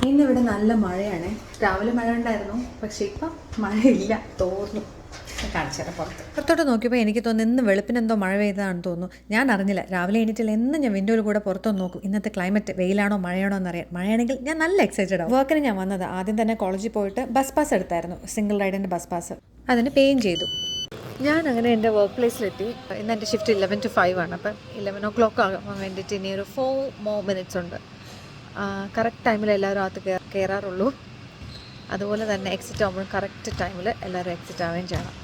ഇന്നിവിടെ നല്ല മഴയാണ്. രാവിലെ മഴ ഉണ്ടായിരുന്നു, പക്ഷേ ഇപ്പം മഴയില്ല, തോർന്നു. കാണിച്ചേരാം പുറത്തോട്ട് നോക്കിയപ്പോൾ എനിക്ക് തോന്നുന്നു ഇന്ന് വെളുപ്പിനെന്തോ മഴ പെയ്തതാണെന്ന് തോന്നുന്നു. ഞാൻ അറിഞ്ഞില്ല. രാവിലെ എണീറ്റില്ല, എന്നും ഞാൻ വിൻഡോയിൽ കൂടെ പുറത്തൊന്ന് നോക്കും ഇന്നത്തെ ക്ലൈമറ്റ് വെയിലാണോ മഴയാണോ എന്നറിയാൻ. മഴയാണെങ്കിൽ ഞാൻ നല്ല എക്സൈറ്റഡ് ആവും. വർക്കിന് ഞാൻ വന്നത് ആദ്യം തന്നെ കോളേജിൽ പോയിട്ട് ബസ് പാസ് എടുത്തായിരുന്നു, സിംഗിൾ റൈഡിൻ്റെ ബസ് പാസ്. അതിന് പേയും ചെയ്തു. ഞാൻ അങ്ങനെ എൻ്റെ വർക്ക് പ്ലേസിലെത്തി. ഇന്ന് എൻ്റെ ഷിഫ്റ്റ് 11 to 5 ആണ്. അപ്പം 11 o'clock ആകാൻ വേണ്ടിയിട്ട് ഇനി ഒരു 4 more minutes ഉണ്ട്. കറക്റ്റ് ടൈമിൽ എല്ലാവരും അകത്ത് കയറാറുള്ളൂ. അതുപോലെ തന്നെ എക്സിറ്റ് ആകുമ്പോഴും കറക്റ്റ് ടൈമിൽ എല്ലാവരും എക്സിറ്റ് ആവുകയും ചെയ്യണം.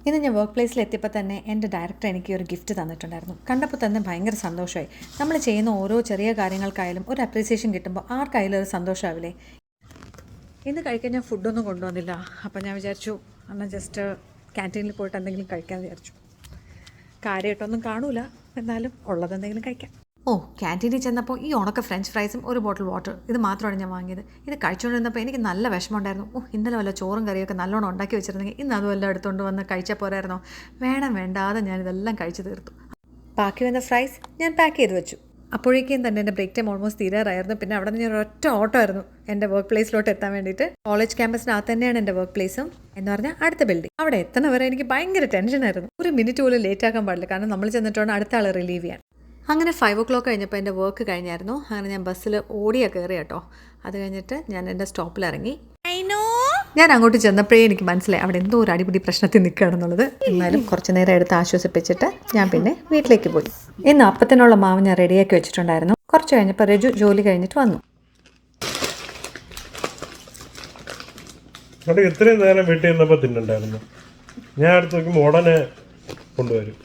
ഇന്ന് ഞാൻ വർക്ക് പ്ലേസിൽ എത്തിയപ്പോൾ തന്നെ എൻ്റെ ഡയറക്ടർ എനിക്ക് ഒരു ഗിഫ്റ്റ് തന്നിട്ടുണ്ടായിരുന്നു. കണ്ടപ്പോൾ തന്നെ ഭയങ്കര സന്തോഷമായി. നമ്മൾ ചെയ്യുന്ന ഓരോ ചെറിയ കാര്യങ്ങൾക്കായാലും ഒരു അപ്രീസിയേഷൻ കിട്ടുമ്പോൾ ആർക്കായാലും ഒരു സന്തോഷമാവില്ലേ. ഇന്ന് കഴിക്കാൻ ഞാൻ ഫുഡൊന്നും കൊണ്ടുവന്നില്ല. അപ്പം ഞാൻ വിചാരിച്ചു എന്നാൽ ജസ്റ്റ് ക്യാൻറ്റീനിൽ പോയിട്ട് എന്തെങ്കിലും കഴിക്കാമെന്ന് വിചാരിച്ചു. കാര്യമായിട്ടൊന്നും കാണൂല, എന്നാലും ഉള്ളതെന്തെങ്കിലും കഴിക്കാം. ക്യാൻറ്റീനിൽ ചെന്നപ്പോൾ ഈ ഉണക്ക ഫ്രഞ്ച് ഫ്രൈസും ഒരു ബോട്ടിൽ വാട്ടർ, ഇത് മാത്രമാണ് ഞാൻ വാങ്ങിയത്. ഇത് കഴിച്ചുകൊണ്ടിരുന്നപ്പോൾ എനിക്ക് നല്ല വിഷമമുണ്ടായിരുന്നു. ഇന്നലെ വല്ല ചോറും കറിയൊക്കെ നല്ലോണം ഉണ്ടാക്കി വെച്ചിരുന്നെങ്കിൽ ഇന്ന് അതും എല്ലാം എടുത്തുകൊണ്ട് വന്ന് കഴിച്ചാൽ പോരായിരുന്നോ. വേണ്ടാതെ ഞാനിതെല്ലാം കഴിച്ചു തീർത്തു. ബാക്കി വന്ന ഫ്രൈസ് ഞാൻ പാക്ക് ചെയ്ത് വെച്ചു. അപ്പോഴേക്കും തന്നെ എൻ്റെ ബ്രേക്ക് ടൈം ഓൾമോസ്റ്റ് തീരാറായിരുന്നു. പിന്നെ അവിടെ നിന്ന് ഞാൻ ഒറ്റ ഓട്ടോ ആയിരുന്നു എൻ്റെ വർക്ക് പ്ലേസിലോട്ട് എത്താൻ വേണ്ടിയിട്ട്. കോളേജ് ക്യാമ്പസിനകത്ത് തന്നെയാണ് എൻ്റെ വർക്ക് പ്ലേസും, എന്ന് പറഞ്ഞാൽ അടുത്ത ബിൽഡിംഗ്. അവിടെ എത്തുന്നവരെ എനിക്ക് ഭയങ്കര ടെൻഷനായിരുന്നു. ഒരു മിനിറ്റ് പോലും ലേറ്റ് ആക്കാൻ പാടില്ല, കാരണം നമ്മൾ ചെന്നിട്ടാണ് അടുത്ത ആൾ റിലീവ് ചെയ്യാൻ. അങ്ങനെ 5 o'clock കഴിഞ്ഞപ്പോൾ എൻ്റെ വർക്ക് കഴിഞ്ഞായിരുന്നു. അങ്ങനെ ഞാൻ ബസ്സിൽ ഓടിയാണ് കയറി കേട്ടോ. അത് കഴിഞ്ഞിട്ട് ഞാൻ എൻ്റെ സ്റ്റോപ്പിൽ ഇറങ്ങി. ഞാൻ അങ്ങോട്ട് ചെന്നപ്പോഴേ എനിക്ക് മനസ്സിലായി അവിടെ എന്തോ ഒരു അടിപിടി പ്രശ്നത്തിൽ നിൽക്കുകയാണെന്നുള്ളത്. എന്നാലും കുറച്ച് നേരം എടുത്ത് ആശ്വസിപ്പിച്ചിട്ട് ഞാൻ പിന്നെ വീട്ടിലേക്ക് പോയി. ഇന്ന് അപ്പത്തിനുള്ള മാവ് ഞാൻ റെഡിയാക്കി വെച്ചിട്ടുണ്ടായിരുന്നു. കുറച്ച് കഴിഞ്ഞപ്പോൾ രജു ജോലി കഴിഞ്ഞിട്ട് വന്നു. ഇത്രയും നേരം വീട്ടിൽ നിന്നപ്പോൾ തിന്നുണ്ടായിരുന്നു. ഞാൻ അടുത്ത് നോക്കുമ്പോൾ ഉടനെ കൊണ്ടുവരും.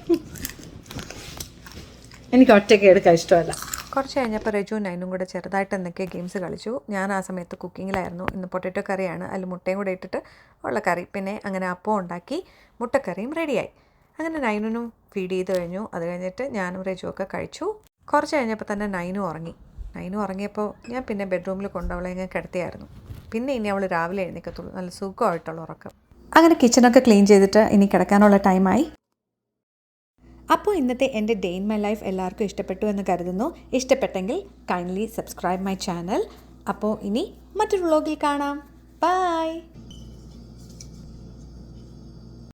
എനിക്ക് ഒറ്റയ്ക്ക് എടുക്കാൻ ഇഷ്ടമല്ല. കുറച്ച് കഴിഞ്ഞപ്പോൾ രജു നൈനും കൂടെ ചെറുതായിട്ട് എന്തൊക്കെ ഗെയിംസ് കളിച്ചു. ഞാൻ ആ സമയത്ത് കുക്കിങ്ങിലായിരുന്നു. ഇന്ന് പൊട്ടറ്റോ കറിയാണ്, അതിൽ മുട്ടയും കൂടെ ഇട്ടിട്ട് ഉള്ള കറി. പിന്നെ അങ്ങനെ അപ്പം ഉണ്ടാക്കി, മുട്ടക്കറിയും റെഡിയായി. അങ്ങനെ നൈനും ഫീഡ് ചെയ്ത് കഴിഞ്ഞു. അത് കഴിഞ്ഞിട്ട് ഞാനും രജു ഒക്കെ കഴിച്ചു. കുറച്ച് കഴിഞ്ഞപ്പോൾ തന്നെ നൈനും ഉറങ്ങി. നൈനും ഉറങ്ങിയപ്പോൾ ഞാൻ പിന്നെ ബെഡ്റൂമിൽ കൊണ്ടവളെ ഇങ്ങനെ കിടത്തിയായിരുന്നു. പിന്നെ ഇനി അവൾ രാവിലെ എഴുന്നേക്കത്തുള്ളൂ, നല്ല സുഖമായിട്ടുള്ള ഉറക്കം. അങ്ങനെ കിച്ചണൊക്കെ ക്ലീൻ ചെയ്തിട്ട് ഇനി കിടക്കാനുള്ള ടൈമായി. അപ്പോൾ ഇന്നത്തെ എൻ്റെ ഡേ ഇൻ മൈ ലൈഫ് എല്ലാവർക്കും ഇഷ്ടപ്പെട്ടു എന്ന് കരുതുന്നു. ഇഷ്ടപ്പെട്ടെങ്കിൽ കൈൻഡ്ലി സബ്സ്ക്രൈബ് മൈ ചാനൽ. അപ്പോൾ ഇനി മറ്റൊരു വ്ളോഗിൽ കാണാം. ബൈ.